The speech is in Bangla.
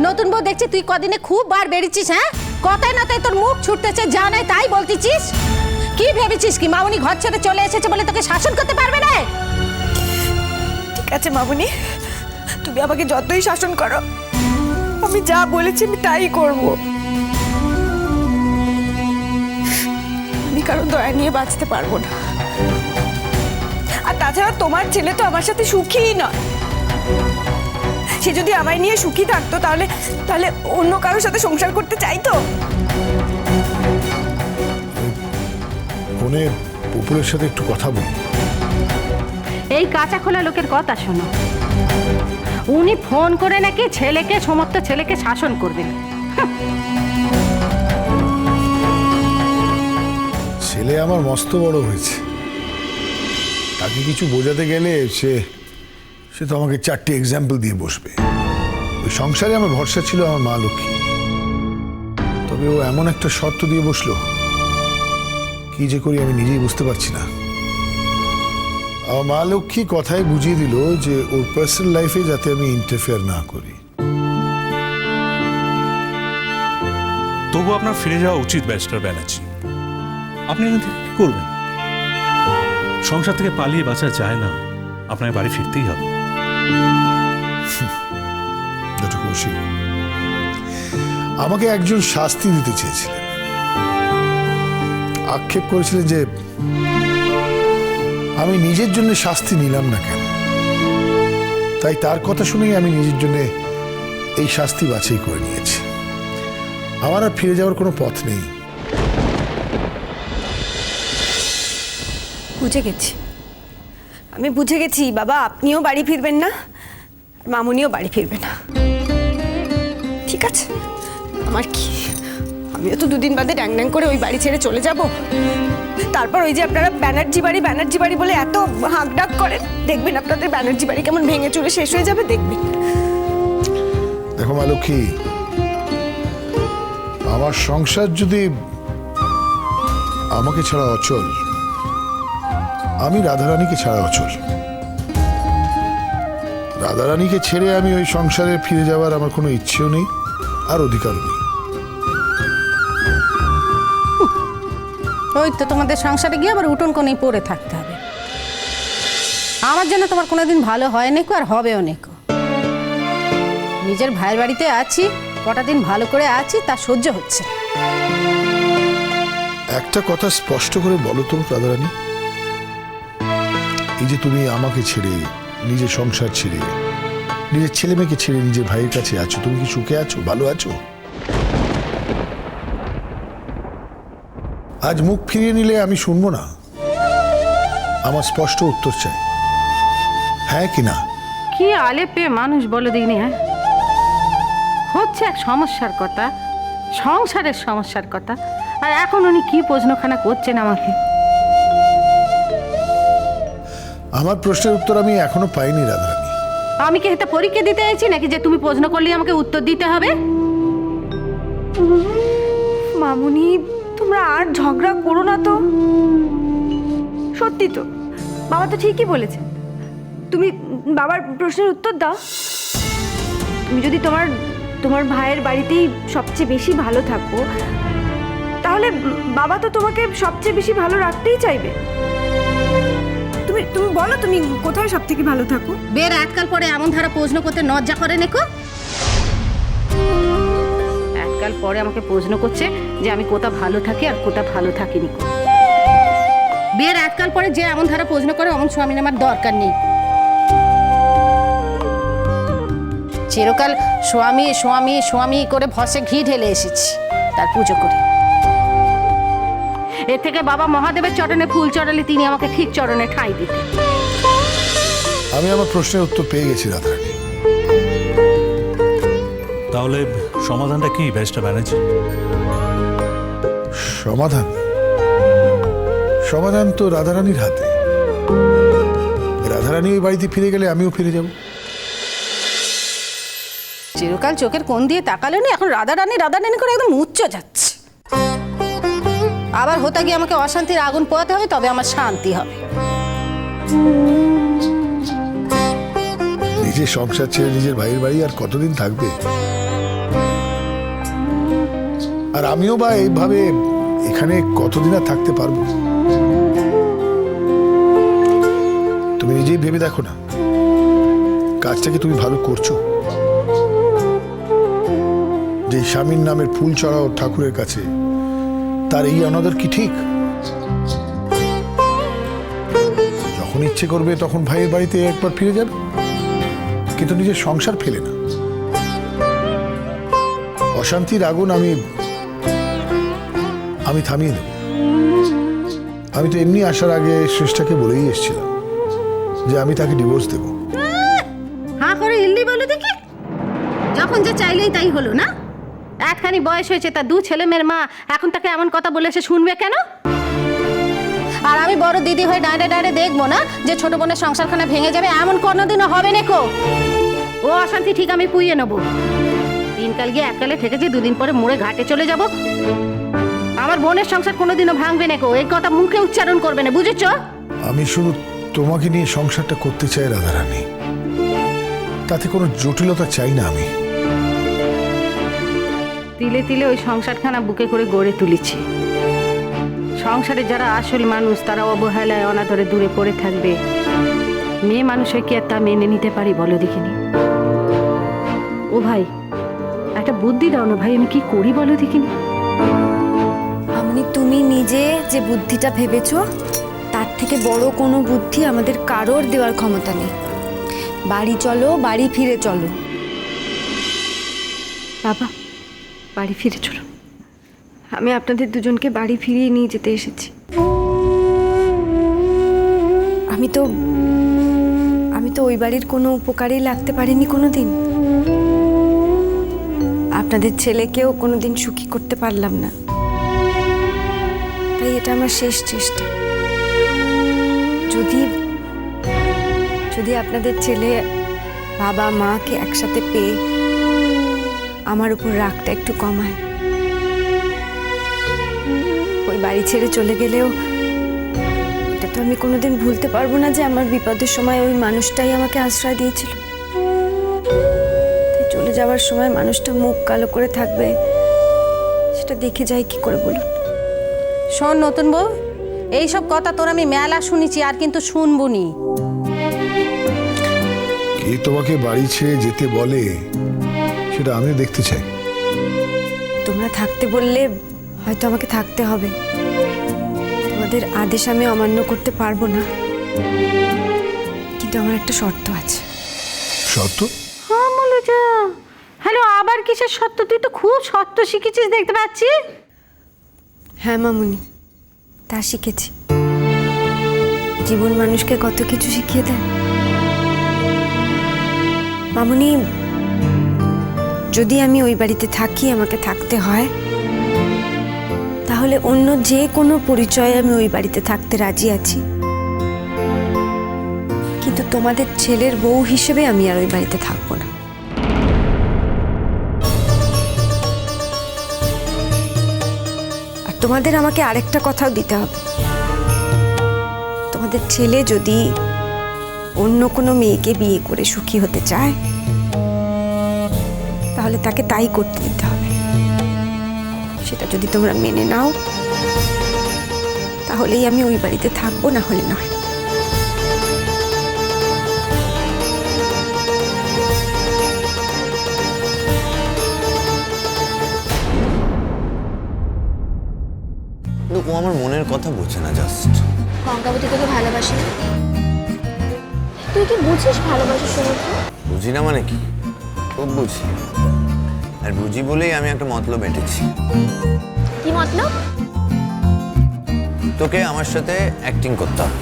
নতুন বউ দেখছি তুই কদিনে খুব বার বেরিয়েছিস। হ্যাঁ, কথায় না তাই তোর মুখ ছুটতেছে, যা নাই তাই বলতেছিস। কি ভেবেছিস কি মামুনি ঘর ছেড়ে চলে এসেছে বলে তোকে শাসন করতে পারবে না? ঠিক আছে মামুনি, তুমি আমাকে যতই শাসন করো, আমি যা বলেছি আমি তাই করব। আমি কারো দয়া নিয়ে বাঁচতে পারবো না। আর তাছাড়া তোমার ছেলে তো আমার সাথে সুখীই নয়। সে যদি আমায় নিয়ে সুখী থাকতো তাহলে তাহলে অন্য কারোর সাথে সংসার করতে চাইতো? ফোনে পুপুরের সাথে একটু কথা বলি। এই কাঁচা খোলা লোকের কথা শোনো, উনি ফোন করে নাকি ছেলেকে, সমস্ত ছেলেকে শাসন করবেন। ছেলে আমার মস্ত বড় হয়েছে, তাকে কিছু বোঝাতে গেলে সে তো আমাকে 4টে এক্সাম্পল দিয়ে বসবে। ওই সংসারে আমার ভরসা ছিল আমার মা লক্ষ্মী, তবে ও এমন একটা শর্ত দিয়ে বসলো, কি যে করি আমি নিজেই বুঝতে পারছি না। আমার মা লক্ষ্মী কথায় বুঝিয়ে দিল যে ওর পার্সোনাল লাইফে যাতে আমি ইন্টারফেয়ার না করি। তবু আপনার ফিরে যাওয়া উচিত ব্যারিস্টার ব্যানার্জি। আপনি এখান থেকে কি করবেন? সংসার থেকে পালিয়ে বাঁচা যায় না, আপনার বাড়ি ফিরতেই হবে। আমাকে একজন শাস্তি দিতে চেয়েছিলেন, আক্ষেপ করেছিলেন যে আমি নিজের জন্য শাস্তি নিলাম না কেন। তাই তার কথা শুনেই আমি নিজের জন্য এই শাস্তি বাছাই করে নিয়েছি। আমার আর ফিরে যাওয়ার কোনো পথ নেই। বুঝে গেছি, আমি বুঝে গেছি বাবা, আপনিও বাড়ি ফিরবেন না, মামুনিও বাড়ি ফিরবে না। ঠিক আছে, আমার কি, আমিও তো দুদিন বাদে ড্যাং ড্যাং করে ওই বাড়ি ছেড়ে চলে যাব। তারপর ওই যে আপনারা ব্যানার্জি বাড়ি বলে এত হাঁক ডাক করেন, দেখবেন আপনাদের ব্যানার্জি বাড়ি কেমন ভেঙে চুরে শেষ হয়ে যাবে, দেখবেন। দেখো মা লক্ষ্মী, আমার সংসার যদি আমাকে ছাড়া অচল, আমি রাধারানীকে ছাড়া অচল। রাধারানীকে ছেড়ে আমি ওই সংসারে ফিরে যাওয়ার আমার কোনো ইচ্ছেও নেই, আর অধিকারও নেই। ওই তো তোমাদের সংসারে গিয়ে আবার উঠোন কোণেই পড়ে থাকতে হবে। আমার জন্য তোমার কোনোদিন ভালো হয় নাকো, আর হবেও নাকো। নিজের ভাইয়ের বাড়িতে আছি, কটা দিন ভালো করে আছি, তা সহ্য হচ্ছে। একটা কথা স্পষ্ট করে বলো তো রাধারানী, এই যে তুমি আমাকে ছেড়ে, নিজের সংসার ছেড়ে, নিজের ছেলে মেয়েকে ছেড়ে নিজের ভাইয়ের কাছে আছো, তুমি কি সুখে আছো, ভালো আছো? আজ মুখ ফিরিয়ে নিলে আমি শুনবো না, আমার স্পষ্ট উত্তর চাই, হ্যাঁ কি না? কি আলেপে মানুষ বলে দিইনি। হ্যাঁ, হচ্ছে এক সমস্যার কথা, সংসারের সমস্যার কথা, আর এখন উনি কি প্রশ্নখানা করছেন আমাকে। আমার প্রশ্নের উত্তর আমি এখনো পাইনি রাধারানী। আমি কি এটা পরীক্ষা দিতে এসেছি নাকি যে তুমি প্রশ্ন করলে আমাকে উত্তর দিতে হবে? মামুনি, তোমরা আর ঝগড়া করো না তো। সত্যি তো, বাবা তো ঠিকই বলেছে। তুমি বাবার প্রশ্নের উত্তর দাও। তুমি যদি তোমার ভাইয়ের বাড়িতেই সবচেয়ে বেশি ভালো থাকো, তাহলে বাবা তো তোমাকে সবচেয়ে বেশি ভালো রাখতেই চাইবে। তুমি বলো, তুমি কোথায় সব থেকে ভালো থাকো? বের আজকাল পরে এমন ধারা প্রশ্ন করতে লজ্জা করে নেকো। আজকাল পরে আমাকে প্রশ্ন করছে যে আমি কোথা ভালো থাকি আর কোথা ভালো থাকিনি। বের আজকাল পরে যে এমন ধারা প্রশ্ন করে, অমন স্বামীর আমার দরকার নেই। চিরকাল স্বামী স্বামী স্বামী করে ভসে ঘি ঢেলে এসেছি, তার পুজো করি। এর থেকে বাবা মহাদেবের চরণে ফুল চড়ালে তিনি আমাকে ঠিক চরণে ঠাঁই দিতেন। আমি আমার প্রশ্নের উত্তর পেয়ে গেছি রাধারানী। তাহলে সমাধানটা কি ব্যারিস্টার ব্যানার্জি? সমাধান তো রাধারানীর হাতে। রাধারানী ওই বাড়িতে ফিরে গেলে আমিও ফিরে যাব। চিরকাল চোখের কোণ দিয়ে তাকালে নি, এখন রাধারানী করে একদম উচ্চ যাচ্ছে। আবার হতে গিয়ে আমাকে অশান্তির আগুন পোয়াতে হবে, তবে আমার শান্তি হবে। নিজের সংসার ছেড়ে নিজের ভাইয়ের বাড়ি আর কতদিন থাকবে? আর আমিও বা এইভাবে এখানে কতদিন আর থাকতে পারবো? তুমি নিজেই ভেবে দেখো না, কাজটা কি তুমি ভালো করছো? যে স্বামীর নামের ফুল চড়াও ঠাকুরের কাছে, তার এই অনাদর কি ঠিক? যখন ইচ্ছে করবে তখন ভাইয়ের বাড়িতে একবার ফিরে যাবে, কিন্তু নিজের সংসার ফেলে না। অশান্তির আগুন আমি থামিয়ে দেব। আমি তো এমনি আসার আগে শ্রেষ্ঠাকে বলেই এসেছিলাম যে আমি তাকে ডিভোর্স দেব। হাঁ করে ইল্লি বলো দেখি, যখন যে চাইলেই তাই হলো না? একখানি বয়স হয়েছে, তার 2 ছেলে মেয়ের মা, এখন তাকে এমন কথা বলে সে শুনবে কেন? আর আমি বড় দিদি হয়ে ডাঁড়ে ডাঁড়ে দেখবো না যে ছোট বোনের সংসারখানা ভেঙে যাবে? এমন কোনোদিনও হবে না কো। ও অশান্তি ঠিক আমি পুইয়ে নেবো। দিনকাল গিয়ে এককালে ঠেকেছি, 2 দিন পরে মোড়ে ঘাটে চলে যাব। আমার বোনের সংসার কোনোদিনও ভাঙবে না কো, এই কথা মুখে উচ্চারণ করবে না, বুঝেছো? আমি শুধু তোমাকে নিয়ে সংসারটা করতে চাই রাধারানী, তাতে কোনো জটিলতা চাই না। আমি তিলে তিলে ওই সংসারখানা বুকে করে গড়ে তুলেছি। সংসারে যারা আসল মানুষ তারা অবহেলায় অনাদরে দূরে পড়ে থাকবে। মেয়ে মানুষের কি আর তা মেনে নিতে পারি বলো দেখিনি? ও ভাই, একটা বুদ্ধি দাও না ভাই, আমি কি করি বলো দেখিনি? আপনি তুমি নিজে যে বুদ্ধিটা ভেবেছো, তার থেকে বড় কোনো বুদ্ধি আমাদের কারোর দেওয়ার ক্ষমতা নেই। বাড়ি চলো, বাড়ি ফিরে চলো। বাবা, বাড়ি ফিরে চলো। আমি আপনাদের দুজনকে বাড়ি ফিরিয়ে নিয়ে যেতে এসেছি। আমি তো ওই বাড়ির কোনো উপকারেই লাগতে পারিনি কোনোদিন। আপনাদের ছেলেকেও কোনোদিন সুখী করতে পারলাম না, তাই এটা আমার শেষ চেষ্টা। যদি আপনাদের ছেলে বাবা মাকে একসাথে পেয়ে আমার উপর রাগটা একটু কমায়, ওই বাড়ি ছেড়ে চলে গেলেও এটা তো আমি কোনোদিন ভুলতে পারবো না যে আমার বিপদের সময় ওই মানুষটাই আমাকে আশ্রয় দিয়েছিল। তাই চলে যাওয়ার সময় মানুষটা মুখ কালো করে থাকবে, সেটা দেখে যাই কি করে বলুন? শোন নতুন বউ, এইসব কথা তোর আমি মেলা শুনেছি, আর কিন্তু শুনবুনি। কে তোমাকে বাড়ি ছেড়ে যেতে বলে সেটা আমিও দেখতে চাই। তোমরা থাকতে বললে হয়তো আমাকে থাকতে হবে। তোমাদের আদেশ আমি অমান্য করতে পারবো না, কিন্তু আমার একটা শর্ত আছে। সত্য? হ্যাঁ মলুজা, হ্যালো, আবার কিসের সত্য? তুই তো খুব সত্য শিখেছিস দেখতে পাচ্ছি। হ্যাঁ মামুনি, তা শিখেছি। জীবন মানুষকে কত কিছু শিখিয়ে দেয়। মামুনি, যদি আমি ওই বাড়িতে থাকি, আমাকে থাকতে হয়, তাহলে অন্য যে কোনো পরিচয়ে আমি ওই বাড়িতে থাকতে রাজি আছি, কিন্তু তোমাদের ছেলের বউ হিসেবে আমি আর ওই বাড়িতে থাকবো না। আর তোমাদের আমাকে আরেকটা কথাও দিতে হবে। তোমাদের ছেলে যদি অন্য কোনো মেয়েকে বিয়ে করে সুখী হতে চায়, তাহলে তাকে তাই করতে দিতে হবে। সেটা যদি তোমরা মেনে নাও, তাহলেই আমি ওই বাড়িতে থাকবো, না হলে নয়। ও আমার মনের কথা বোঝে না। জাস্ট কঙ্কাবতী তোকে ভালোবাসে না? তুই কি বুঝিস ভালোবাসার সমুদ্র? বুঝি না মানে কি? খুব বুঝি। আর বুঝি বলেই আমি একটা মতলব এঁটেছি। কি মতলব? তোকে আমার সাথে অ্যাক্টিং করতে হবে।